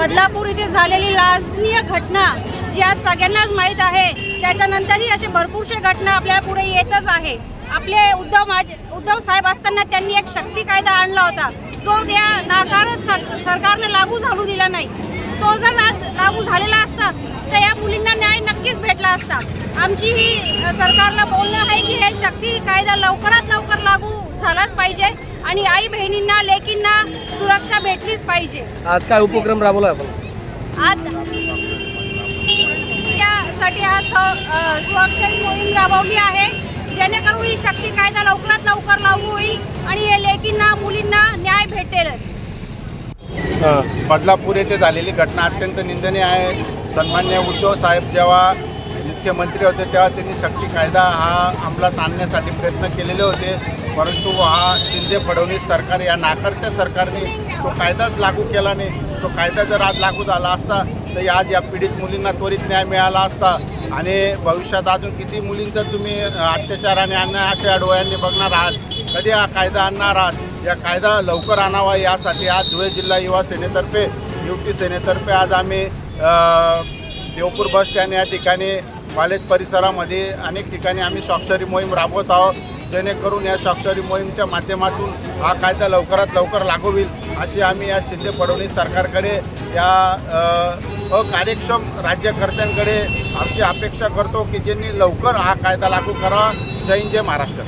बदलापूर इथे झालेली लाजनीय घटना जी आज सगळ्यांनाच माहीत आहे, त्याच्यानंतरही असे भरपूरशे घटना आपल्या पुढे येतच आहे. आपले उद्धव साहेब असताना त्यांनी एक शक्ती कायदा आणला होता, जो त्या नाकारत सरकारने लागू झालू दिला नाही. तो जर आज लागू झालेला असता तर या मुलींना न्याय नक्कीच भेटला असता. आमची ही सरकारला बोलणं आहे की हे शक्ती कायदा लवकरात लवकर लागू झालाच पाहिजे आणि आई बहिणींना लेकींना सुरक्षा भेटलीच पाहिजे. आज काय उपक्रम राबवला आपण? आज त्यासाठी आज सुअक्षरी मोहीम राबवली आहे, जेणेकरून ही शक्ती कायदा लवकरात लवकर लागू होईल आणि हे लेकींना मुलींना न्याय भेटेलच. बदलापूर येथे झालेली घटना अत्यंत निंदनीय आहे. सन्मान्य उद्धव साहेब जेव्हा मुख्यमंत्री होते तेव्हा त्यांनी शक्ती कायदा हा अंमलात आणण्यासाठी प्रयत्न केलेले होते, परंतु हा शिंदे फडणवीस सरकार या नाकारत्या सरकारने तो कायदाच लागू केला नाही. तो कायदा जर आज लागू झाला असता तर आज या पीडित मुलींना त्वरित न्याय मिळाला असता आणि भविष्यात अजून किती मुलींचं तुम्ही अत्याचाराने अन्याय अशा डोळ्यांनी बघणार आहात. कधी हा कायदा आणणार आहात? या कायदा लवकर आणावा यासाठी आज धुळे जिल्हा युवा सेनेतर्फे युवती सेनेतर्फे आज आम्ही देवपूर बस स्टँड या ठिकाणी कॉलेज परिसरामध्ये अनेक ठिकाणी आम्ही स्वाक्षरी मोहीम राबवत आहोत, जेणेकरून या स्वाक्षरी मोहीमच्या माध्यमातून हा कायदा लवकरात लवकर लागू होईल अशी आम्ही या शिंदे फडणवीस सरकारकडे या अकार्यक्षम राज्यकर्त्यांकडे आमची अपेक्षा करतो की ज्यांनी लवकर हा कायदा लागू करावा. जय हिंद, जय महाराष्ट्र.